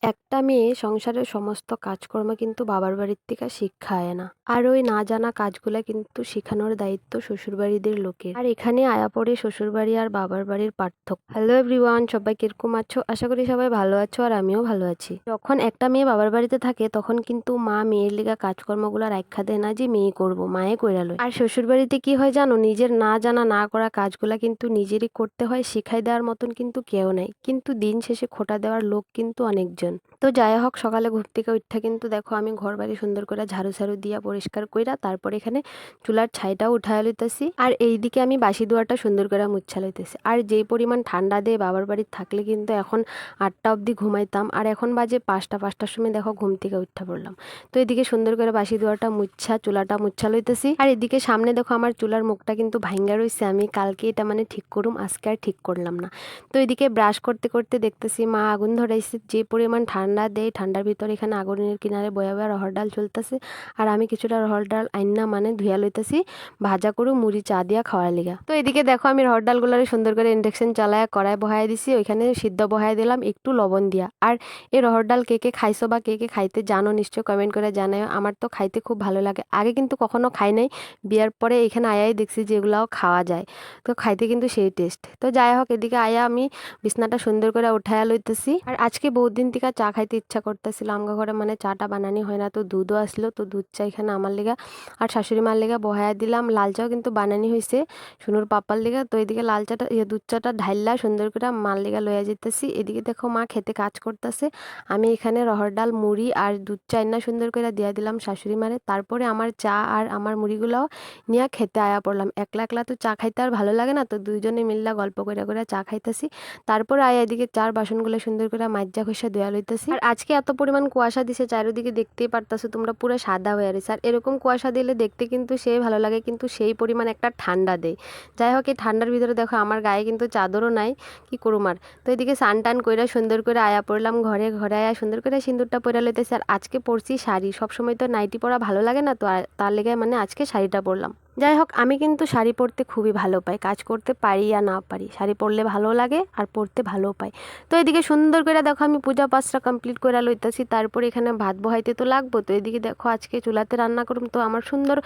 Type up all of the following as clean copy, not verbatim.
একটা মেয়ে সংসারের সমস্ত কাজকর্ম কিন্তু বাবার বাড়ির থেকে শিক্ষায় না। আর ওই না জানা কাজগুলা কিন্তু শিখানোর দায়িত্ব শ্বশুরবাড়িদের লোকের। আর এখানে আয়া পড়ে শ্বশুরবাড়ি আর বাবার বাড়ির পার্থক্য। হ্যালো এভরিওয়ান, সবাই কিরকম আছো? আশা করি সবাই ভালো আছো আর আমিও ভালো আছি। যখন একটা মেয়ে বাবার বাড়িতে থাকে তখন কিন্তু মা মেয়ের লিগা কাজকর্মগুলো রাখা দেয় না যে মেয়ে করবো, মায়ে কইরা লয়। আর শ্বশুরবাড়িতে কি হয় জানো, নিজের না জানা না করা কাজগুলা কিন্তু নিজেরই করতে হয়, শিখাই দেওয়ার মতন কিন্তু কেউ নাই, কিন্তু দিন শেষে খোটা দেওয়ার লোক কিন্তু অনেকজন। তো যাই হোক, সকালে ঘুম থেকে উঠা কিন্তু দেখো আমি ঘর বাড়ি সুন্দর করে ঝাড়ু ঝাড়ু দিয়া পরিষ্কার কইরা তারপর এখানে চুলার ছাইটাও উঠায় লইতেছি। আর এইদিকে আমি বাসি দুয়ারটা সুন্দর করে মুছা লইতেছি। আর যেই পরিমাণ ঠান্ডা দেয় বাবার বাড়ির থাকলে কিন্তু এখন 8টা অবধি ঘুমাইতাম, আর এখন বাজে 5টার সময় দেখো ঘুম থেকে উঠা পড়লাম। তো এদিকে সুন্দর করে বাসি দুয়ারটা মুছা চুলাটা মুছা লইতেছি। আর এদিকে সামনে দেখো আমার চুলার মুখটা কিন্তু ভাঙ্গা রয়েছে, আমি কালকে এটা মানে ঠিক করুম, আজকে আর ঠিক করলাম না। তো এদিকে ব্রাশ করতে করতে দেখতেছি মা আগুন ধরাইছে। যে পরিমাণ ঠান্ডা দেয়, ঠান্ডার ভিতরে এখানে আগুনের কিনারে বয়া বয়া রহর ডাল চলতেছে। আর আমি কিছুটা রহর ডাল আইনা মানে ধুয়া লইতেছি ভাজা করু মুড়ি চা দিয়া খাওয়ার লিগা। তো এদিকে দেখো আমি রহর ডালগুলারে সুন্দর করে ইন্ডাকশন চালায় কড়াই বহাই দিছি, ওইখানে সিদ্ধ বহাই দিলাম একটু লবণ দিয়া। আর এই রহর ডাল কে কে খাইছো বা কে কে খাইতে জানো নিশ্চয় কমেন্ট করে জানাও। আমার তো খাইতে খুব ভালো লাগে, আগে কিন্তু কখনো খাই নাই, বিয়ার পরে এখানে আয়াই দেখছি যে এগুলাও খাওয়া যায়। তো খাইতে কিন্তু সেই টেস্ট। তো যাই হোক, এদিকে আয়া আমি বিছনাটা সুন্দর করে উঠায়া লইতেছি। আর আজকে বহুত দিন থেকে চা খাইতে ইচ্ছা করতেছিল, আমগা ঘরে মানে চাটা বানানি হয় না, তো দুধও আসলো, তো দুধ চা এখানে আমার লেগা আর শাশুড়ি মার লেগা বহায়া দিলাম। লাল চাও কিন্তু বানানি হয়েছে শুনুর পাপার লেগা। তো এদিকে লাল চাটা দুধ চাটা ঢাইলা সুন্দর করে মার লেগা লইয়া যেতেছি। এদিকে দেখো মা খেতে কাজ করতেছে, আমি এখানে রহর ডাল মুড়ি আর দুধ চা না সুন্দর করে দিয়া দিলাম শাশুড়ি মারে। তারপরে আমার চা আর আমার মুড়িগুলাও নিয়ে খেতে আয়া পড়লাম। একলা একলা তো চা খাইতে আর ভালো লাগে না, তো দুইজনে মিল্লা গল্প করে করে চা খাইতেছি। তারপর এদিকে চার বাসনগুলো সুন্দর করে মাজা ঘষা ধোয়া লইতেছি। আর আজকে এত পরিমাণ কুয়াশা দিছে চারিদিকে, দেখতেই পারতাছো তোমরা, পুরো সাদা হয়ে রয়েছে। আর এরকম কুয়াশা দিলে দেখতে কিন্তু সেই ভালো লাগে, কিন্তু সেই পরিমাণ একটা ঠান্ডা দেয়। যাই হোক, এই ঠান্ডার ভিতরে দেখো আমার গায়ে কিন্তু চাদরও নাই, কি করুম আর। তো এদিকে স্নান টান কইরা সুন্দর করে আয়া পড়লাম ঘরে। ঘরে আয়া সুন্দর করে সিঁদুরটা পরে লইতেছি। আর আজকে পরছি শাড়ি, সবসময় তো নাইটি পরা ভালো লাগে না, তো তার লেগে মানে আজকে শাড়িটা পরলাম। যাই হোক, আমি কিন্তু শাড়ি পরতে খুবই ভালো পাই, কাজ করতে পারি আর না পারি, শাড়ি পরলে ভালো লাগে আর পরতে ভালো পাই। তো এদিকে সুন্দর করে দেখো আমি পূজা পাশটা কমপ্লিট করে লইতেছি। তারপর এখানে ভাত বহাইতে তো লাগবো, তো এদিকে দেখো আজকে চুলাতে রান্না করুম, তো আমার সুন্দর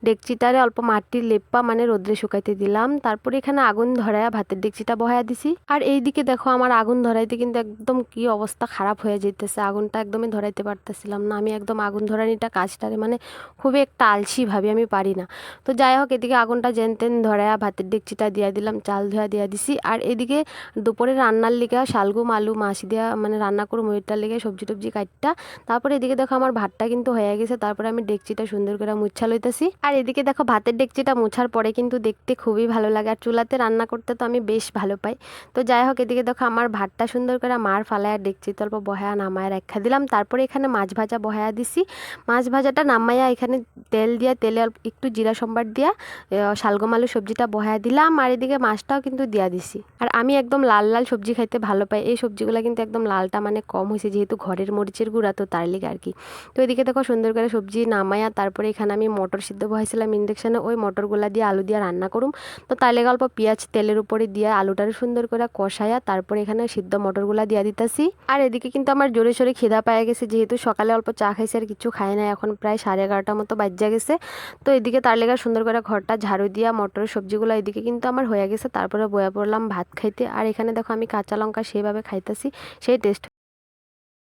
ডেকচিটারে অল্প মাটির লেপ্পা মানে রোদ্রে শুকাইতে দিলাম। তারপরে এখানে আগুন ধরায়া ভাতের ডেকচিটা বহায়া দিছি। আর এইদিকে দেখো আমার আগুন ধরাইতে কিন্তু একদম কি অবস্থা খারাপ হয়ে যেতেছে, আগুনটা একদমই ধরাইতে পারতেছিলাম না। আমি একদম আগুন ধরানিটা কাজটারে মানে খুবই একটা আলসি ভাবি, আমি পারি না। তো যাই হোক, এদিকে আগুনটা যেন তেন ধরায়া ভাতের ডেকচিটা দিয়া দিলাম, চাল ধোয়া দিয়া দিছি। আর এদিকে দুপুরে রান্নার লিগা শালগুম আলু মাছ দিয়া মানে রান্না করুম, ওইটার লিগে সবজি টবজি কাটটা। তারপরে এদিকে দেখো আমার ভাতটা কিন্তু হয়ে গেছে। তারপরে আমি ডেকচিটা সুন্দর করে মুছা লইতেছি। আর এদিকে দেখো ভাতের ডেকচিটা মুছার পরে কিন্তু দেখতে খুবই ভালো লাগে, আর চুলাতে রান্না করতে তো আমি বেশ ভালো পাই। তো যাই হোক, এদিকে দেখো আমার ভাতটা সুন্দর করে মার ফালায় ডেকচি অল্প বহায়া নামায় রাখা দিলাম। তারপরে এখানে মাছ ভাজা বহায়া দিছি। মাছ ভাজাটা নামাইয়া এখানে তেল দিয়া, তেলে একটু জিরা সম্বার দিয়া শালগম আলু সবজিটা বহায় দিলাম। আর এদিকে মাছটাও কিন্তু দিয়া দিছি। আর আমি একদম লাল লাল সবজি খাইতে ভালো পাই, এই সবজিগুলো কিন্তু একদম লালটা মানে কম হয়েছে, যেহেতু ঘরের মরিচের গুঁড়া, তো তার লিগে আর কি। তো এদিকে দেখো সুন্দর করে সবজি নামাইয়া তারপরে এখানে আমি মটর সিদ্ধ বহাইছিলাম ইন্ডাকশানে, ওই মটরগুলা দিয়ে আলু দিয়ে রান্না করুম। তো তার লেগে অল্প পেঁয়াজ তেলের উপরে দিয়ে আলুটারে সুন্দর করে কষাইয়া তারপরে এখানে সিদ্ধ মটরগুলা দিয়া দিতেছি। আর এদিকে কিন্তু আমার জোরে সোরে খিদা পায়ে গেছে, যেহেতু সকালে অল্প চা খাইছে আর কিছু খাই না, এখন প্রায় 11:30টার মতো বাজ্যা গেছে। তো এদিকে তার লেগে সুন্দর করে ঘরটা ঝাড়ু দিয়া মটরের সবজিগুলো এদিকে কিন্তু আমার হয়ে গেছে। তারপরে বয়া পড়লাম ভাত খাইতে। আর এখানে দেখো আমি কাঁচা লঙ্কা সেভাবে খাইতেছি, সেই টেস্ট